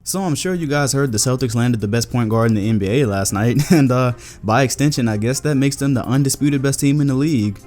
So I'm sure you guys heard the Celtics landed the best point guard in the NBA last night, and by extension, I guess that makes them the undisputed best team in the league.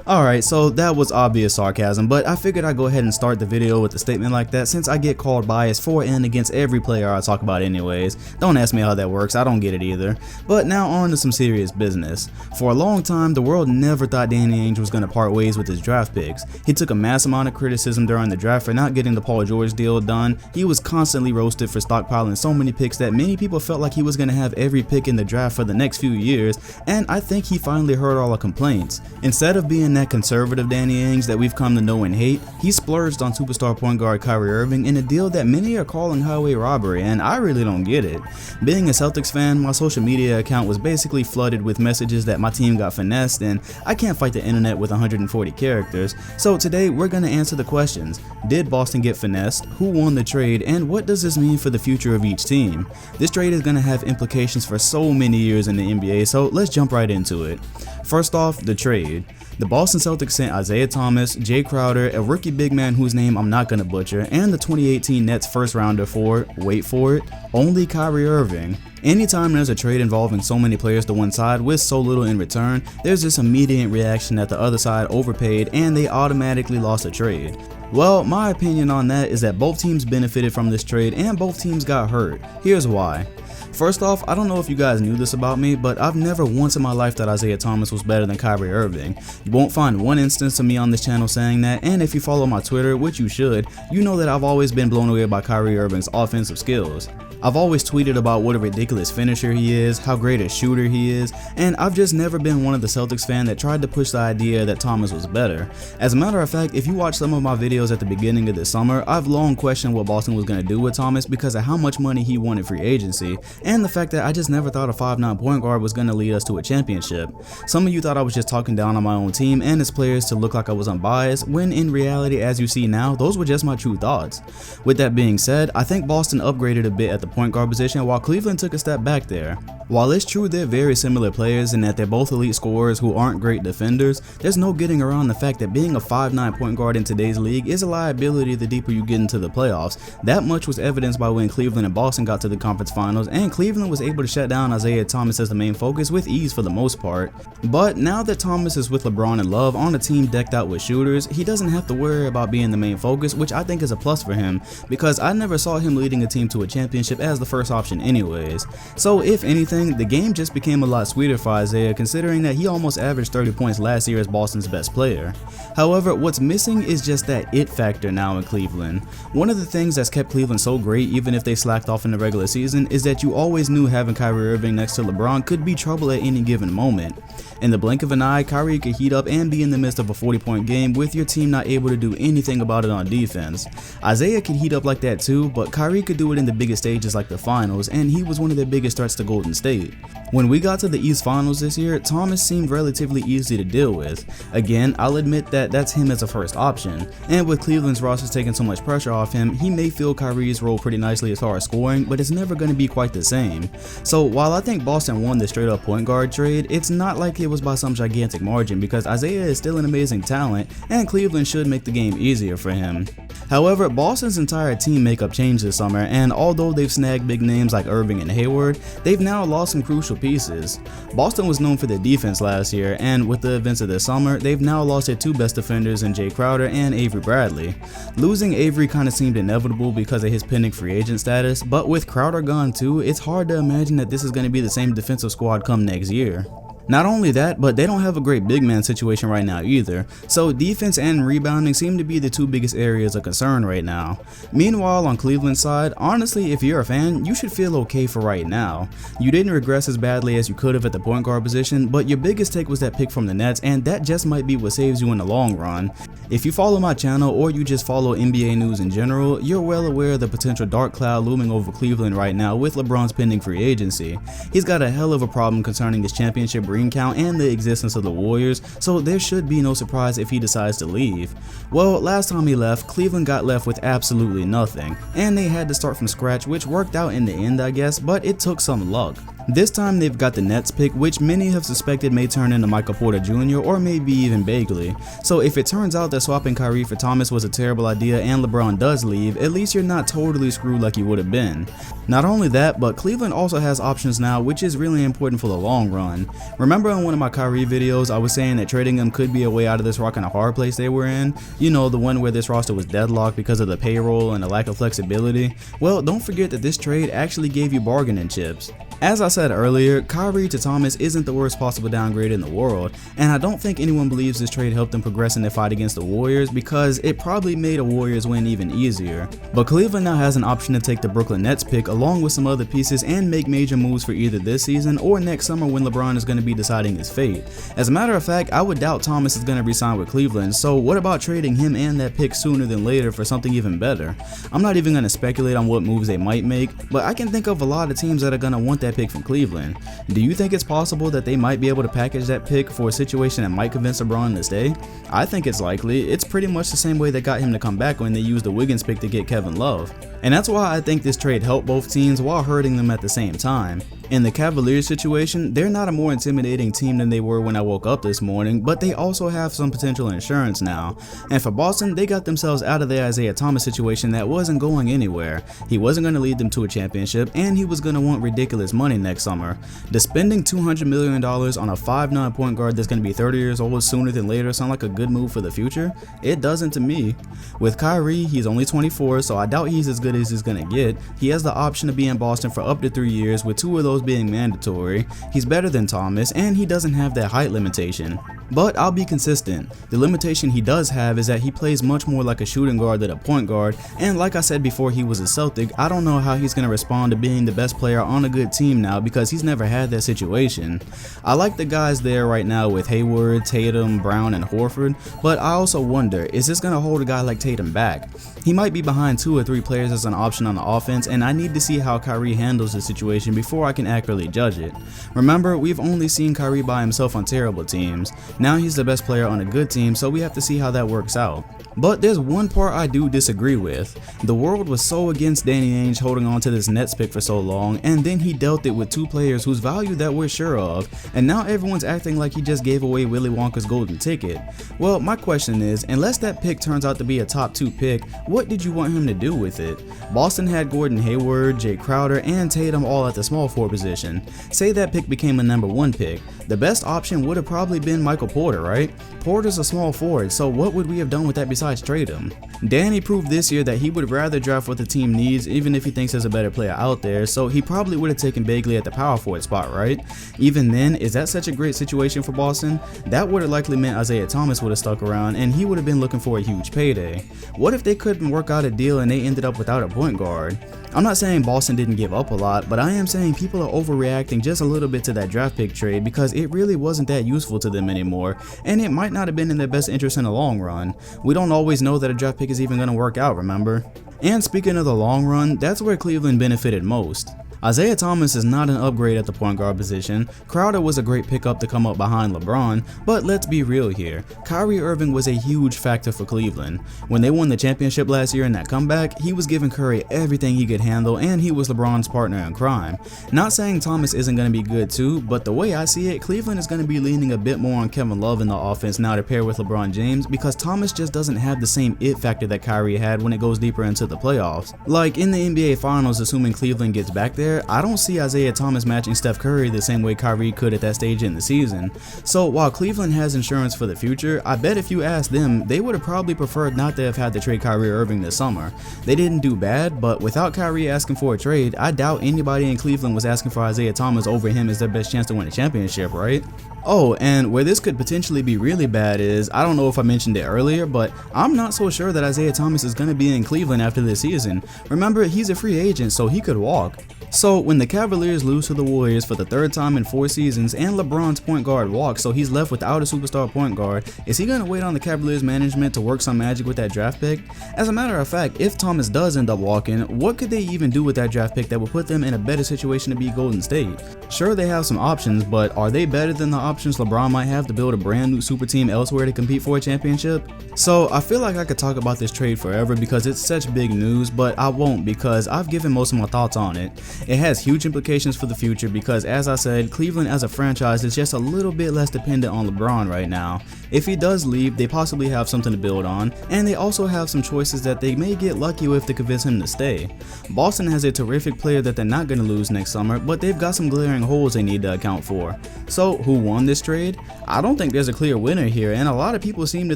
Alright, so that was obvious sarcasm, but I figured I'd go ahead and start the video with a statement like that since I get called biased for and against every player I talk about anyways. Don't ask me how that works, I don't get it either. But now on to some serious business. For a long time, the world never thought Danny Ainge was going to part ways with his draft picks. He took a mass amount of criticism during the draft for not getting the Paul George deal done. He was constantly roasted for stockpiling so many picks that many people felt like he was going to have every pick in the draft for the next few years, and I think he finally heard all the complaints. Instead of being that conservative Danny Ainge that we've come to know and hate, he splurged on superstar point guard Kyrie Irving in a deal that many are calling highway robbery, and I really don't get it. Being a Celtics fan, my social media account was basically flooded with messages that my team got finessed, and I can't fight the internet with 140 characters. So today we're going to answer the questions. Did Boston get finessed? Who won the trade? And what does this mean for the future of each team? This trade is going to have implications for so many years in the NBA, so let's jump right into it. First off, the trade. The Boston Celtics sent Isaiah Thomas, Jay Crowder, a rookie big man whose name I'm not going to butcher, and the 2018 Nets first rounder for, wait for it, only Kyrie Irving. Anytime there's a trade involving so many players to one side with so little in return, there's this immediate reaction that the other side overpaid and they automatically lost a trade. Well, my opinion on that is that both teams benefited from this trade and both teams got hurt. Here's why. First off, I don't know if you guys knew this about me, but I've never once in my life thought Isaiah Thomas was better than Kyrie Irving. You won't find one instance of me on this channel saying that, and if you follow my Twitter, which you should, you know that I've always been blown away by Kyrie Irving's offensive skills. I've always tweeted about what a ridiculous finisher he is, how great a shooter he is, and I've just never been one of the Celtics fans that tried to push the idea that Thomas was better. As a matter of fact, if you watch some of my videos at the beginning of this summer, I've long questioned what Boston was going to do with Thomas because of how much money he won in free agency, and the fact that I just never thought a 5'9" point guard was going to lead us to a championship. Some of you thought I was just talking down on my own team and its players to look like I was unbiased, when in reality, as you see now, those were just my true thoughts. With that being said, I think Boston upgraded a bit at the point guard position while Cleveland took a step back there. While it's true they're very similar players and that they're both elite scorers who aren't great defenders, there's no getting around the fact that being a 5'9" point guard in today's league is a liability the deeper you get into the playoffs. That much was evidenced by when Cleveland and Boston got to the conference finals, and Cleveland was able to shut down Isaiah Thomas as the main focus with ease for the most part. But now that Thomas is with LeBron and Love on a team decked out with shooters, he doesn't have to worry about being the main focus, which I think is a plus for him, because I never saw him leading a team to a championship as the first option anyways. So if anything, the game just became a lot sweeter for Isaiah, considering that he almost averaged 30 points last year as Boston's best player. However, what's missing is just that it factor now in Cleveland. One of the things that's kept Cleveland so great even if they slacked off in the regular season is that you always knew having Kyrie Irving next to LeBron could be trouble at any given moment. In the blink of an eye, Kyrie could heat up and be in the midst of a 40-point game with your team not able to do anything about it on defense. Isaiah could heat up like that too, but Kyrie could do it in the biggest stages like the finals, and he was one of their biggest threats to Golden State. When we got to the East Finals this year, Thomas seemed relatively easy to deal with. Again, I'll admit that that's him as a first option, and with Cleveland's rosters taking so much pressure off him, he may fill Kyrie's role pretty nicely as far as scoring, but it's never going to be quite the same. So while I think Boston won the straight up point guard trade, it's not like it was by some gigantic margin because Isaiah is still an amazing talent and Cleveland should make the game easier for him. However, Boston's entire team makeup changed this summer, and although they've snagged big names like Irving and Hayward, they've now lost some crucial pieces. Boston was known for their defense last year, and with the events of this summer, they've now lost their two best defenders in Jay Crowder and Avery Bradley. Losing Avery kind of seemed inevitable because of his pending free agent status, but with Crowder gone too, it's hard to imagine that this is going to be the same defensive squad come next year. Not only that, but they don't have a great big man situation right now either, so defense and rebounding seem to be the two biggest areas of concern right now. Meanwhile, on Cleveland's side, honestly, if you're a fan, you should feel okay for right now. You didn't regress as badly as you could have at the point guard position, but your biggest take was that pick from the Nets, and that just might be what saves you in the long run. If you follow my channel or you just follow NBA news in general, you're well aware of the potential dark cloud looming over Cleveland right now with LeBron's pending free agency. He's got a hell of a problem concerning his championship ring count and the existence of the Warriors, so there should be no surprise if he decides to leave. Well, last time he left, Cleveland got left with absolutely nothing, and they had to start from scratch, which worked out in the end I guess, but it took some luck. This time they've got the Nets pick, which many have suspected may turn into Michael Porter Jr. or maybe even Bagley. So if it turns out that swapping Kyrie for Thomas was a terrible idea and LeBron does leave, at least you're not totally screwed like you would have been. Not only that, but Cleveland also has options now, which is really important for the long run. Remember in one of my Kyrie videos, I was saying that trading him could be a way out of this rock and a hard place they were in? You know, the one where this roster was deadlocked because of the payroll and the lack of flexibility? Well, don't forget that this trade actually gave you bargaining chips. As I said earlier, Kyrie to Thomas isn't the worst possible downgrade in the world, and I don't think anyone believes this trade helped them progress in their fight against the Warriors because it probably made a Warriors win even easier. But Cleveland now has an option to take the Brooklyn Nets pick along with some other pieces and make major moves for either this season or next summer when LeBron is going to be deciding his fate. As a matter of fact, I would doubt Thomas is going to resign with Cleveland, so what about trading him and that pick sooner than later for something even better? I'm not even going to speculate on what moves they might make, but I can think of a lot of teams that are going to want that pick from Cleveland. Do you think it's possible that they might be able to package that pick for a situation that might convince LeBron to stay? I think it's likely. It's pretty much the same way they got him to come back when they used the Wiggins pick to get Kevin Love. And that's why I think this trade helped both teams while hurting them at the same time. In the Cavaliers situation, they're not a more intimidating team than they were when I woke up this morning, but they also have some potential insurance now. And for Boston, they got themselves out of the Isaiah Thomas situation that wasn't going anywhere. He wasn't going to lead them to a championship, and he was going to want ridiculous money next summer. Does spending $200 million on a 5'9" point guard that's going to be 30 years old sooner than later sound like a good move for the future? It doesn't to me. With Kyrie, he's only 24, so I doubt he's as good as he's going to get. He has the option to be in Boston for up to 3 years, with 2 of those being mandatory. He's better than Thomas, and he doesn't have that height limitation. But I'll be consistent. The limitation he does have is that he plays much more like a shooting guard than a point guard, and like I said before he was a Celtic, I don't know how he's going to respond to being the best player on a good team now because he's never had that situation. I like the guys there right now with Hayward, Tatum, Brown, and Horford, but I also wonder, is this going to hold a guy like Tatum back? He might be behind 2 or 3 players as an option on the offense, and I need to see how Kyrie handles the situation before I can accurately judge it. Remember, we've only seen Kyrie by himself on terrible teams. Now he's the best player on a good team, so we have to see how that works out. But there's one part I do disagree with. The world was so against Danny Ainge holding on to this Nets pick for so long, and then he dealt it with 2 players whose value that we're sure of, and now everyone's acting like he just gave away Willy Wonka's golden ticket. Well, my question is, unless that pick turns out to be a top 2 pick, what did you want him to do with it? Boston had Gordon Hayward, Jay Crowder, and Tatum all at the small forward position. Say that pick became a number 1 pick. The best option would have probably been Michael Porter, right? Porter's a small forward, so what would we have done with that besides trade him? Danny proved this year that he would rather draft what the team needs even if he thinks there's a better player out there, so he probably would have taken Bagley at the power forward spot, right? Even then, is that such a great situation for Boston? That would have likely meant Isaiah Thomas would have stuck around and he would have been looking for a huge payday. What if they couldn't work out a deal and they ended up without a point guard? I'm not saying Boston didn't give up a lot, but I am saying people are overreacting just a little bit to that draft pick trade because it really wasn't that useful to them anymore, and it might not have been in their best interest in the long run. We don't always know that a draft pick is even going to work out, remember? And speaking of the long run, that's where Cleveland benefited most. Isaiah Thomas is not an upgrade at the point guard position. Crowder was a great pickup to come up behind LeBron, but let's be real here. Kyrie Irving was a huge factor for Cleveland. When they won the championship last year in that comeback, he was giving Curry everything he could handle and he was LeBron's partner in crime. Not saying Thomas isn't going to be good too, but the way I see it, Cleveland is going to be leaning a bit more on Kevin Love in the offense now to pair with LeBron James because Thomas just doesn't have the same it factor that Kyrie had when it goes deeper into the playoffs. Like in the NBA Finals, assuming Cleveland gets back there, I don't see Isaiah Thomas matching Steph Curry the same way Kyrie could at that stage in the season. So while Cleveland has insurance for the future, I bet if you asked them, they would have probably preferred not to have had to trade Kyrie Irving this summer. They didn't do bad, but without Kyrie asking for a trade, I doubt anybody in Cleveland was asking for Isaiah Thomas over him as their best chance to win a championship, right? Oh, and where this could potentially be really bad is, I don't know if I mentioned it earlier, but I'm not so sure that Isaiah Thomas is going to be in Cleveland after this season. Remember, he's a free agent, so he could walk. So when the Cavaliers lose to the Warriors for the 3rd time in 4 seasons and LeBron's point guard walks, so he's left without a superstar point guard, is he going to wait on the Cavaliers management to work some magic with that draft pick? As a matter of fact, if Thomas does end up walking, what could they even do with that draft pick that would put them in a better situation to beat Golden State? Sure, they have some options, but are they better than the options LeBron might have to build a brand new super team elsewhere to compete for a championship? So I feel like I could talk about this trade forever because it's such big news, but I won't because I've given most of my thoughts on it. It has huge implications for the future because, as I said, Cleveland as a franchise is just a little bit less dependent on LeBron right now. If he does leave, they possibly have something to build on, and they also have some choices that they may get lucky with to convince him to stay. Boston has a terrific player that they're not going to lose next summer, but they've got some glaring holes they need to account for. So, who won this trade? I don't think there's a clear winner here, and a lot of people seem to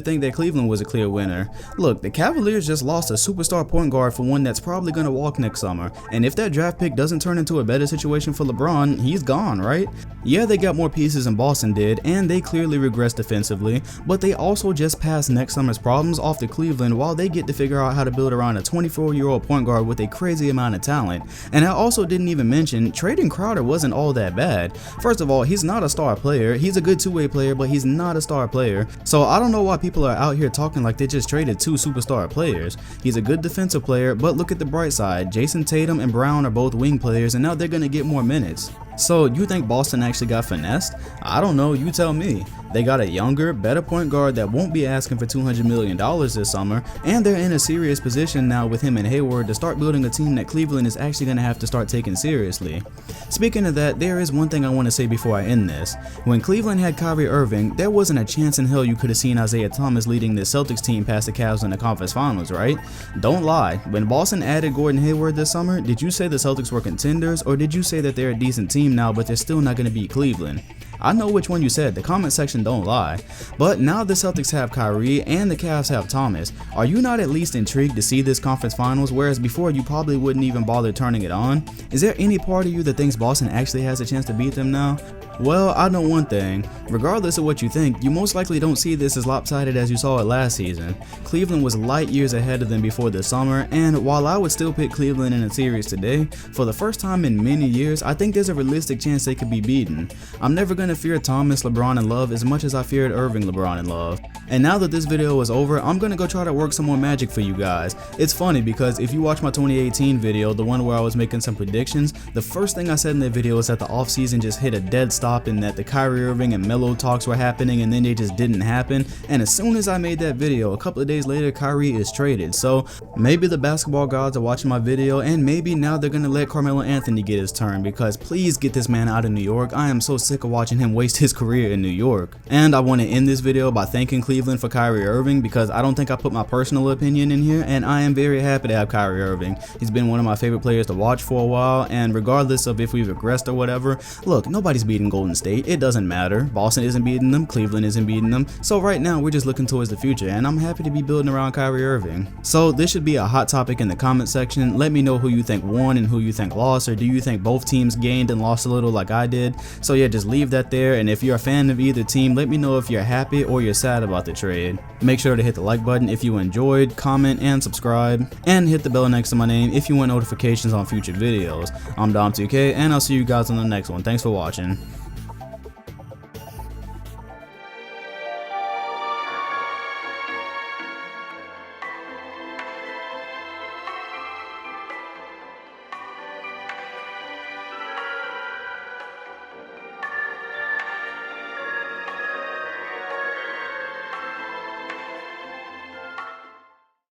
think that Cleveland was a clear winner. Look, the Cavaliers just lost a superstar point guard for one that's probably going to walk next summer, and if that draft pick doesn't turn into a better situation for LeBron, he's gone, right? Yeah, they got more pieces than Boston did, and they clearly regressed defensively, but they also just passed next summer's problems off to Cleveland while they get to figure out how to build around a 24-year-old point guard with a crazy amount of talent. And I also didn't even mention, trading Crowder wasn't all that bad. First of all, he's not a star player. He's a good two-way player, but he's not a star player. So I don't know why people are out here talking like they just traded two superstar players. He's a good defensive player, but look at the bright side. Jason Tatum and Brown are both wing players, and now they're going to get more minutes. So you think Boston actually got finessed? I don't know, you tell me. They got a younger, better point guard that won't be asking for $200 million this summer, and they're in a serious position now with him and Hayward to start building a team that Cleveland is actually going to have to start taking seriously. Speaking of that, there is one thing I want to say before I end this. When Cleveland had Kyrie Irving, there wasn't a chance in hell you could have seen Isaiah Thomas leading the Celtics team past the Cavs in the conference finals, right? Don't lie, when Boston added Gordon Hayward this summer, did you say the Celtics were contenders, or did you say that they're a decent team now but they're still not going to beat Cleveland? I know which one you said, the comment section don't lie. But now the Celtics have Kyrie and the Cavs have Thomas. Are you not at least intrigued to see this conference finals, whereas before you probably wouldn't even bother turning it on? Is there any part of you that thinks Boston actually has a chance to beat them now? Well, I know one thing. Regardless of what you think, you most likely don't see this as lopsided as you saw it last season. Cleveland was light years ahead of them before the summer, and while I would still pick Cleveland in a series today, for the first time in many years, I think there's a realistic chance they could be beaten. I'm never going to fear Thomas, LeBron, and Love as much as I feared Irving, LeBron, and Love. And now that this video is over, I'm going to go try to work some more magic for you guys. It's funny because if you watch my 2018 video, the one where I was making some predictions, the first thing I said in that video was that the offseason just hit a dead stop and that the Kyrie Irving and Melo talks were happening and then they just didn't happen. And as soon as I made that video, a couple of days later, Kyrie is traded. So maybe the basketball gods are watching my video, and maybe now they're going to let Carmelo Anthony get his turn, because please get this man out of New York. I am so sick of watching him waste his career in New York. And I want to end this video by thanking Cleveland for Kyrie Irving, because I don't think I put my personal opinion in here, and I am very happy to have Kyrie Irving. He's been one of my favorite players to watch for a while, and regardless of if we've regressed or whatever, look, nobody's beating Golden State. It doesn't matter. Boston isn't beating them, Cleveland isn't beating them. So right now we're just looking towards the future, and I'm happy to be building around Kyrie Irving. So this should be a hot topic in the comment section. Let me know who you think won and who you think lost, or do you think both teams gained and lost a little like I did? So yeah, just leave that there, and if you're a fan of either team, let me know if you're happy or you're sad about the trade. Make sure to hit the like button if you enjoyed, comment and subscribe, and hit the bell next to my name if you want notifications on future videos. I'm Dom2K, and I'll see you guys on the next one. Thanks for watching.